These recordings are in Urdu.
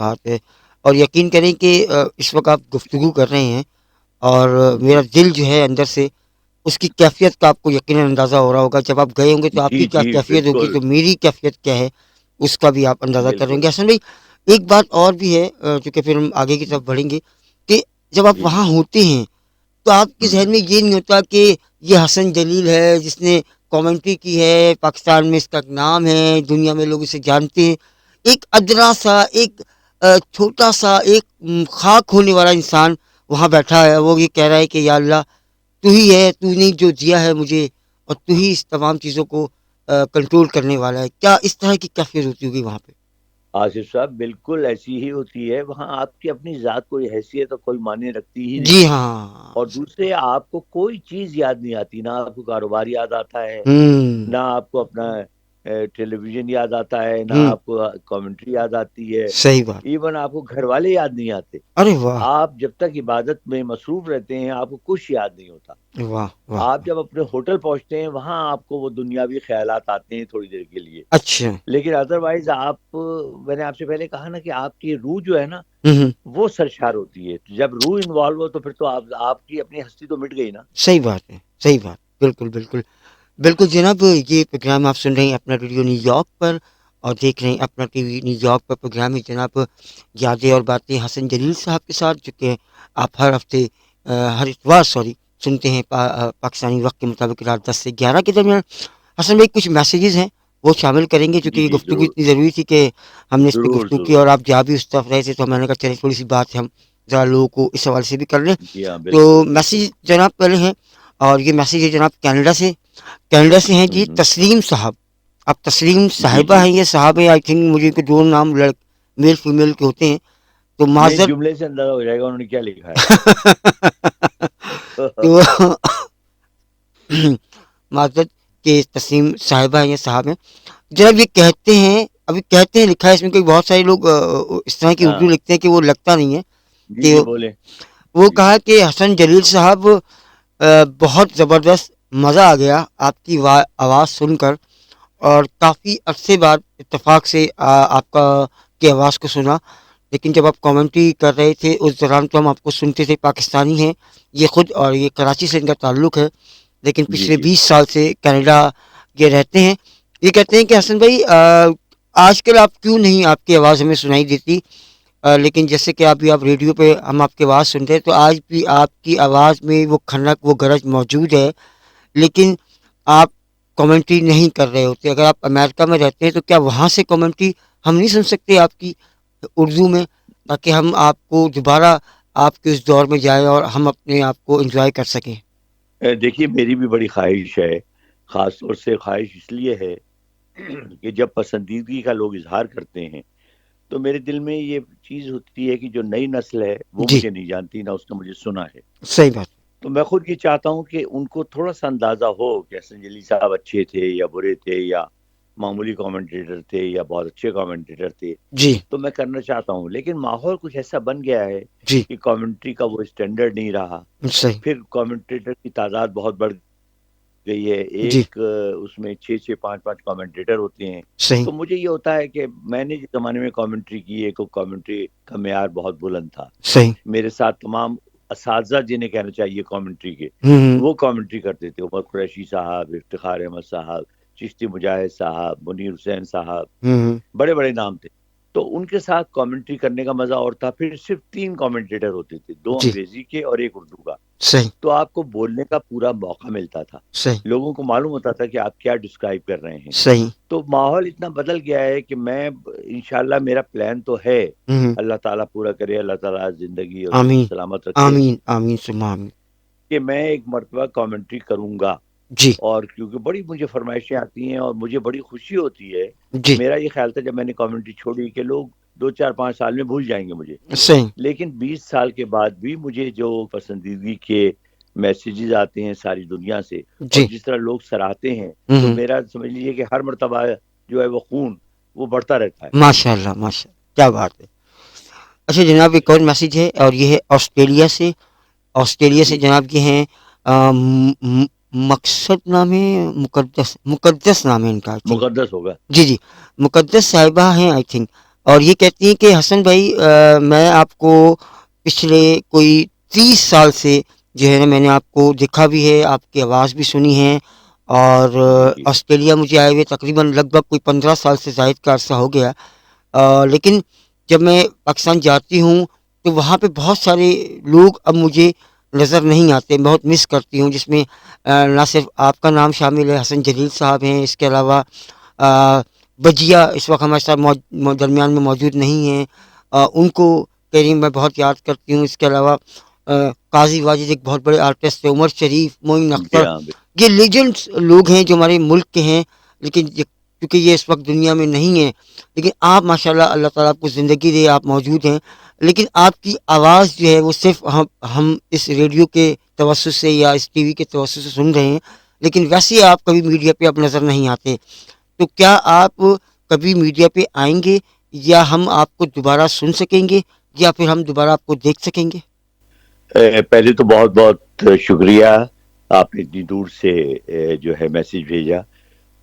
بات ہے. اور یقین کریں کہ اس وقت آپ گفتگو کر رہے ہیں اور میرا جی دل جو ہے اندر سے اس کی کیفیت کا آپ کو یقیناً اندازہ ہو رہا ہوگا. جب آپ گئے ہوں گے تو آپ جی کی کیا جی کیفیت ہوگی بالکل تو میری کیفیت کیا ہے اس کا بھی آپ اندازہ کر رہیں بالکل. گے. حسن بھائی ایک بات اور بھی ہے چونکہ پھر ہم آگے کی طرف بڑھیں گے کہ جب آپ جی جی. وہاں ہوتے ہیں تو آپ کے ذہن ہوں. میں یہ نہیں ہوتا کہ یہ حسن جلیل ہے جس نے کامنٹری کی ہے, پاکستان میں اس کا نام ہے, دنیا میں لوگ اسے جانتے ہیں. ایک ادنا سا ایک چھوٹا سا ایک خاک ہونے والا انسان وہاں بیٹھا ہے, وہ یہ کہہ رہا ہے کہ یا اللہ تو ہی ہے, تو نے جو دیا ہے مجھے اور تو ہی اس تمام چیزوں کو کنٹرول کرنے والا ہے. کیا اس طرح کی کیفیت ہوتی ہوگی وہاں پہ؟ آصف صاحب بالکل ایسی ہی ہوتی ہے. وہاں آپ کی اپنی ذات کوئی حیثیت اور کوئی معنی رکھتی ہی جی نہیں. ہاں. اور دوسرے آپ کو کوئی چیز یاد نہیں آتی. نہ آپ کو کاروبار یاد آتا ہے, ہوں. نہ آپ کو اپنا ٹیلی ویژن یاد آتا ہے, نہ ہوں. آپ کو کامنٹری یاد آتی ہے. صحیح بات. ایون آپ کو گھر والے یاد نہیں آتے. ارے واہ. آپ جب تک عبادت میں مصروف رہتے ہیں آپ کو کچھ یاد نہیں ہوتا. واہ واہ آپ واہ. جب اپنے ہوٹل پہنچتے ہیں وہاں آپ کو وہ دنیاوی خیالات آتے ہیں تھوڑی دیر کے لیے. اچھا. لیکن ادروائز آپ, میں نے آپ سے پہلے کہا نا کہ آپ کی روح جو ہے نا ہوں. وہ سرشار ہوتی ہے. جب روح انوالو ہو تو پھر تو آپ کی اپنی ہستی تو مٹ گئی نا. صحیح بات ہے, صحیح بات, بالکل بالکل بالکل جناب. یہ پروگرام آپ سن رہے ہیں اپنا ریڈیو نیو یارک پر اور دیکھ رہے ہیں اپنا ٹی وی نیو یارک پر. پروگرام ہے جناب یادیں اور باتیں حسن جلیل صاحب کے ساتھ, جو کہ آپ ہر ہفتے ہر اتوار سنتے ہیں پاکستانی وقت کے مطابق رات 10 سے 11 کے درمیان. حسن بھائی کچھ میسیجز ہیں وہ شامل کریں گے کیونکہ جی یہ جی گفتگو ضرور اتنی ضروری تھی کہ ہم نے اس پہ ضرور گفتگو کی ضرور. اور آپ جہاں بھی اس طرف رہے تھے تو میں نے کہا چلیں تھوڑی سی بات ہے ہم ذرا لوگوں کو اس حوالے سے بھی کر لیں. جی ہاں تو بالکل بالکل. میسیج جناب پہلے ہیں اور یہ میسیج ہے جناب کینیڈا سے. کینیڈا سے ہیں جی ہوں. تسلیم صاحب. اب تسلیم جی صاحبہ جی. ہیں, یہ صاحب ہیں آئی تھنک, مجھے کہ دو نام میل فیمیل کے ہوتے ہیں تو نہیں معذرت. جملے سے اندازہ ہو جائے گا انہوں نے کیا لکھا ہے. تو معذرت کہ تسلیم صاحبہ ہیں یا صاحب ہیں. جناب یہ کہتے ہیں, ابھی کہتے ہیں لکھا ہے اس میں کہ بہت سارے لوگ اس طرح کی اردو ہاں لکھتے ہیں کہ وہ لگتا نہیں ہے جی کہ جی بولے. وہ جی کہا جی. کہ حسن جلیل صاحب بہت زبردست مزہ آ گیا آپ کی آواز سن کر, اور کافی عرصے بعد اتفاق سے آپ کی آواز کو سنا. لیکن جب آپ کامنٹری کر رہے تھے اس دوران تو ہم آپ کو سنتے تھے. پاکستانی ہیں یہ خود اور یہ کراچی سے ان کا تعلق ہے, لیکن جی پچھلے جی. 20 سال سے کینیڈا یہ رہتے ہیں. یہ کہتے ہیں کہ حسن بھائی آج کل آپ کیوں نہیں آپ کی آواز ہمیں سنائی دیتی, لیکن جیسے کہ آپ ریڈیو پہ ہم آپ کی آواز سنتے ہیں تو آج بھی آپ کی آواز میں وہ کھنک وہ گرج موجود ہے, لیکن آپ کامنٹری نہیں کر رہے ہوتے. اگر آپ امریکہ میں رہتے ہیں تو کیا وہاں سے کامنٹری ہم نہیں سن سکتے آپ کی اردو میں, تاکہ ہم آپ کو دوبارہ آپ کے اس دور میں جائیں اور ہم اپنے آپ کو انجوائے کر سکیں؟ دیکھیے میری بھی بڑی خواہش ہے, خاص طور سے خواہش اس لیے ہے کہ جب پسندیدگی کا لوگ اظہار کرتے ہیں تو میرے دل میں یہ چیز ہوتی ہے کہ جو نئی نسل ہے وہ جی مجھے نہیں جانتی, نہ اس نے مجھے سنا ہے. صحیح بات. تو میں خود یہ چاہتا ہوں کہ ان کو تھوڑا سا اندازہ ہو کہ حسن جلی صاحب اچھے تھے یا برے تھے, یا معمولی کامنٹیٹر تھے یا بہت اچھے کامنٹیٹر تھے. جی تو میں کرنا چاہتا ہوں, لیکن ماحول کچھ ایسا بن گیا ہے جی کہ کامنٹری کا وہ اسٹینڈرڈ نہیں رہا. صحیح. پھر کامنٹیٹر کی تعداد بہت بڑھ گئی ہے. جی ایک اس میں 6 5 کامنٹیٹر ہوتے ہیں. صحیح. تو مجھے یہ ہوتا ہے کہ میں نے جس زمانے میں کامنٹری کی ہے تو کامنٹری کا معیار بہت بلند تھا. صحیح. میرے ساتھ تمام اساتذہ جنہیں کہنا چاہیے کامنٹری کے, ہوں. وہ کامنٹری کرتے تھے. عمر قریشی صاحب, افتخار احمد صاحب, چشتی مجاہد صاحب, منیر حسین صاحب, ہوں. بڑے بڑے نام تھے. تو ان کے ساتھ کامنٹری کرنے کا مزہ اور تھا. پھر صرف 3 کامنٹیٹر ہوتے تھے, 2 جی انگریزی کے اور 1 اردو کا. صحیح. تو آپ کو بولنے کا پورا موقع ملتا تھا, صحیح. لوگوں کو معلوم ہوتا تھا کہ آپ کیا ڈسکرائب کر رہے ہیں. صحیح. تو ماحول اتنا بدل گیا ہے کہ میں انشاءاللہ میرا پلان تو ہے, ہوں. اللہ تعالیٰ پورا کرے, اللہ تعالیٰ زندگی اور صحت آمین. سلامت رکھے, آمین آمین ثم آمین. کہ میں ایک مرتبہ کامنٹری کروں گا. جی اور کیونکہ بڑی مجھے فرمائشیں آتی ہیں اور مجھے بڑی خوشی ہوتی ہے. جی میرا یہ خیال تھا جب میں نے کامنٹری چھوڑی کہ لوگ 2 4 5 سال میں بھول جائیں گے مجھے, صحیح. لیکن 20 سال کے بعد بھی مجھے جو پسندیدگی کے میسیجز آتے ہیں ساری دنیا سے, اور جی. جس طرح لوگ سراہتے ہیں, تو ہوں. میرا سمجھ لیجیے کہ ہر مرتبہ جو ہے وہ خون وہ بڑھتا رہتا ہے. ماشاء اللہ ماشاء اللہ, کیا بات ہے. اچھا جناب ایک اور میسیج ہے اور یہ ہے آسٹریلیا سے. آسٹریلیا سے جی جناب یہ ہیں مقصد نام ہے, مقدس نام ہے ان کا آئی تھنک. مقدس ہوگا. جی جی مقدس صاحبہ ہیں آئی تھنک. اور یہ کہتی ہیں کہ حسن بھائی میں آپ کو پچھلے کوئی 30 سال سے جو ہے نا میں نے آپ کو دیکھا بھی ہے، آپ کی آواز بھی سنی ہے، اور جی آسٹریلیا مجھے آئے ہوئے تقریباً لگ بھگ کوئی 15 سال سے زائد کا عرصہ ہو گیا، لیکن جب میں پاکستان جاتی ہوں تو وہاں پہ بہت سارے لوگ اب مجھے نظر نہیں آتے، بہت مس کرتی ہوں، جس میں نہ صرف آپ کا نام شامل ہے، حسن جلیل صاحب ہیں، اس کے علاوہ بجیا اس وقت ہمارے ساتھ درمیان میں موجود نہیں ہیں، ان کو کریم میں بہت یاد کرتی ہوں، اس کے علاوہ قاضی واجد ایک بہت بڑے آرٹسٹ ہیں، عمر شریف، معین جی اختر، ہاں یہ لیجنڈس لوگ ہیں جو ہمارے ملک کے ہیں، لیکن کیونکہ یہ اس وقت دنیا میں نہیں ہیں، لیکن آپ ماشاءاللہ اللہ تعالیٰ آپ کو زندگی دے، آپ موجود ہیں، لیکن آپ کی آواز جو ہے وہ صرف ہم اس ریڈیو کے توسط سے یا اس ٹی وی کے توسط سے سن رہے ہیں، لیکن ویسے آپ کبھی میڈیا پہ اب نظر نہیں آتے، تو کیا آپ کبھی میڈیا پہ آئیں گے، یا ہم آپ کو دوبارہ سن سکیں گے، یا پھر ہم دوبارہ آپ کو دیکھ سکیں گے؟ پہلے تو بہت بہت شکریہ، آپ نے اتنی دور سے جو ہے میسج بھیجا،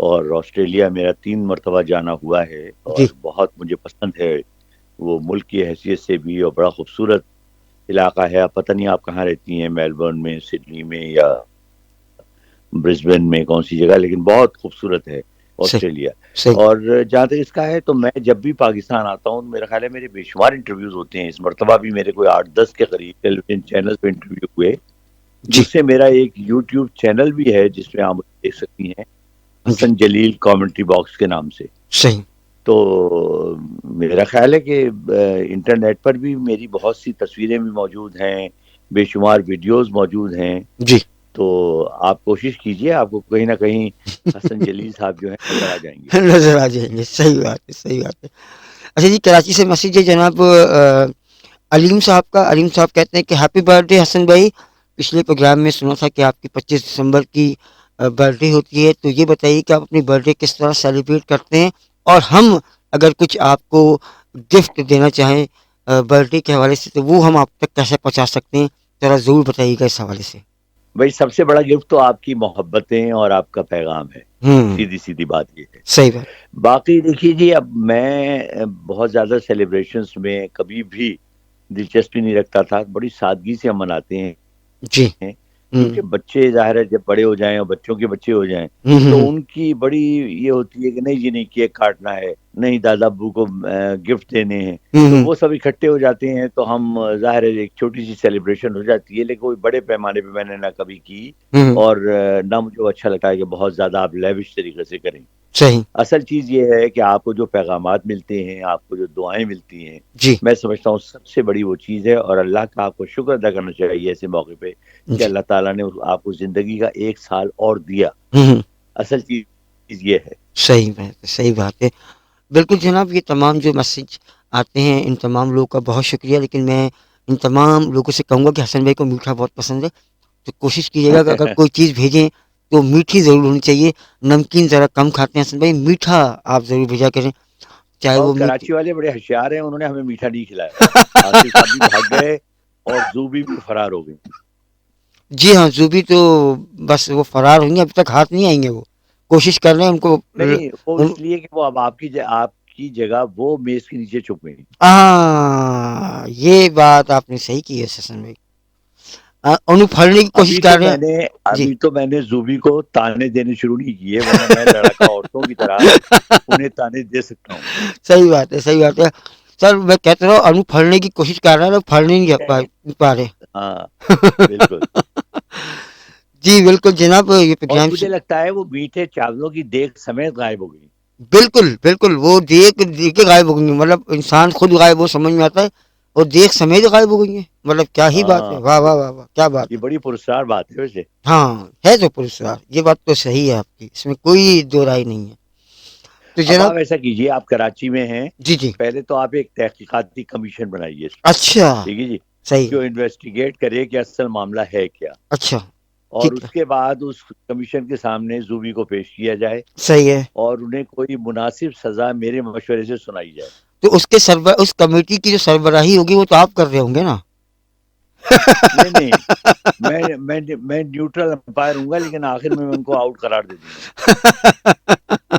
اور آسٹریلیا میرا 3 مرتبہ جانا ہوا ہے، جی اور بہت مجھے پسند ہے وہ، ملک کی حیثیت سے بھی، اور بڑا خوبصورت علاقہ ہے۔ آپ پتہ نہیں آپ کہاں رہتی ہیں، میلبرن میں، سڈنی میں، یا برسبن میں، کون سی جگہ، لیکن بہت خوبصورت ہے صحیح آسٹریلیا۔ صحیح اور جہاں تک اس کا ہے تو میں جب بھی پاکستان آتا ہوں، میرا خیال ہے میرے بے شمار انٹرویوز ہوتے ہیں، اس مرتبہ بھی میرے کوئی 8-10 کے قریب ٹیلی ویژن چینل پہ انٹرویو ہوئے، جی جس سے میرا ایک یوٹیوب چینل بھی ہے جس میں آپ مجھے دیکھ سکتی ہیں، جی حسن جلیل کامنٹری باکس کے نام سے۔ صحیح تو میرا خیال ہے کہ انٹرنیٹ پر بھی میری بہت سی تصویریں بھی موجود ہیں، بے شمار ویڈیوز موجود ہیں، جی تو آپ کوشش کیجئے، آپ کو کہیں نہ کہیں حسن جلیل صاحب جو ہیں نظر آ جائیں گے۔ نظر آ جائیں گے، صحیح بات ہے، صحیح بات ہے۔ اچھا جی، کراچی سے میسج ہے جناب علیم صاحب کا، علیم صاحب کہتے ہیں کہ ہیپی برتھ ڈے حسن بھائی، پچھلے پروگرام میں سنا تھا کہ آپ کی 25 دسمبر کی برتھ ڈے ہوتی ہے، تو یہ بتائیے کہ آپ اپنی برتھ ڈے کس طرح سیلیبریٹ کرتے ہیں، اور ہم اگر کچھ آپ کو گفٹ دینا چاہیں برتھ ڈے کے حوالے سے تو وہ ہم آپ تک کیسے پہنچا سکتے ہیں، ذرا ضرور بتائیے گا اس حوالے سے۔ بھائی سب سے بڑا گفٹ تو آپ کی محبتیں اور آپ کا پیغام ہے، ہوں، سیدھی سیدھی بات یہ ہے۔ صحیح بات، باقی دیکھیے جی، اب میں بہت زیادہ سیلیبریشنز میں کبھی بھی دلچسپی نہیں رکھتا تھا، بڑی سادگی سے ہم مناتے ہیں، جی، ہوں کیونکہ بچے ظاہر ہے جب بڑے ہو جائیں اور بچوں کے بچے ہو جائیں ہوں تو ہوں ان کی بڑی یہ ہوتی ہے کہ نہیں جی نہیں کیک کاٹنا ہے، نہیں دادا ابو کو گفٹ دینے ہیں، تو ہوں وہ سب اکٹھے ہو جاتے ہیں، تو ہم ظاہر ہے ایک چھوٹی سی سیلیبریشن ہو جاتی ہے، لیکن کوئی بڑے پیمانے پہ میں نے نہ کبھی کی، ہوں، اور نہ مجھے اچھا لگتا ہے کہ بہت زیادہ آپ لیوش طریقے سے کریں۔ صحیح، اصل چیز یہ ہے کہ آپ کو جو پیغامات ملتے ہیں، آپ کو جو دعائیں ملتی ہیں، جی میں سمجھتا ہوں سب سے بڑی وہ چیز ہے، اور اللہ کا آپ کو شکر ادا کرنا چاہیے ایسے موقع پہ کہ جی، اللہ تعالیٰ نے آپ کو زندگی کا 1 سال اور دیا۔ ہوں، اصل چیز یہ ہے۔ صحیح بات ہے، صحیح بات ہے، بالکل جناب، یہ تمام جو میسج آتے ہیں ان تمام لوگوں کا بہت شکریہ، لیکن میں ان تمام لوگوں سے کہوں گا کہ حسن بھائی کو میٹھا بہت پسند ہے، تو کوشش کیجیے گا کہ اگر کوئی چیز بھیجیں تو میٹھی ضرور ہونی چاہیے، نمکین ذرا کم کھاتے ہیں حسن بھائی، میٹھا آپ ضرور بھیجا کریں، چاہے اور وہ میٹھی کراچی والے بڑے ہوشیار ہیں، انہوں نے ہمیں میٹھا نہیں کھلایا، آصف صاحب بھی بھاگ گئے اور زوبی بھی فرار ہو گئی۔ جی ہاں، زوبی تو بس وہ فرار ہوئیں گے، ابھی تک ہاتھ نہیں آئیں گے، وہ کوشش کر رہے ہیں ان کو نہیں، وہ اس لیے کہ وہ اب آپ کی جگہ وہ میز کے نیچے چھپ گئی۔ یہ بات آپ نے صحیح کی ہے حسن بھائی، انہوں پھڑنے کی کوشش کر رہے ہیں، جی ابھی تو میں نے زوبی کو تانے دینے شروع نہیں کیے، ورنہ میں لڑکا عورتوں کی طرح انہیں تانے دے سکتا ہوں۔ صحیح بات ہے، صحیح بات ہے سر، میں کہتا رہا ہوں انو پھڑنے کی کوشش کر رہا ہے، پھڑنے نہیں پا رہے۔ ہاں بالکل۔ جی بالکل جناب، یہ اور پروگرام مجھے لگتا ہے وہ میٹھے چاولوں کی دیگ سمیت غائب ہو گئی۔ بالکل بالکل، وہ دیکھ کے غائب ہو گئی ہیں، مطلب انسان خود غائب ہو سمجھ میں آتا ہے، اور دیکھ سمیت غائب ہو گئی ہیں، مطلب کیا ہی بات ہے، ہاں واہ واہ واہ واہ، کیا بات یہ ہے، بڑی پرسرار بات ہے ویسے۔ ہاں ہے تو پرسرار، یہ بات تو صحیح ہے آپ کی، اس میں کوئی دو رائے نہیں ہے، تو اب جناب آپ ایسا کیجئے، آپ کراچی میں ہیں، جی جی، پہلے تو آپ ایک تحقیقاتی کمیشن بنائیے اس پہ، اچھا، ٹھیک ہے جی، صحیح ہے، جو انویسٹیگیٹ کرے کہ اصل معاملہ ہے کیا، اچھا، اور ٹھیک ہے، اس کے بعد اس کمیشن کے سامنے زوبی کو پیش کیا جائے، صحیح ہے، اور انہیں کوئی مناسب سزا میرے مشورے سے سنائی جائے۔ تو اس کے اس کمیٹی کی جو سربراہی ہوگی وہ تو آپ کر رہے ہوں گے نا؟ نہیں نہیں، میں نیوٹرل امپائر ہوں گا، لیکن آخر میں ان کو آؤٹ قرار دے دوں گا۔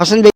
حسن بھائی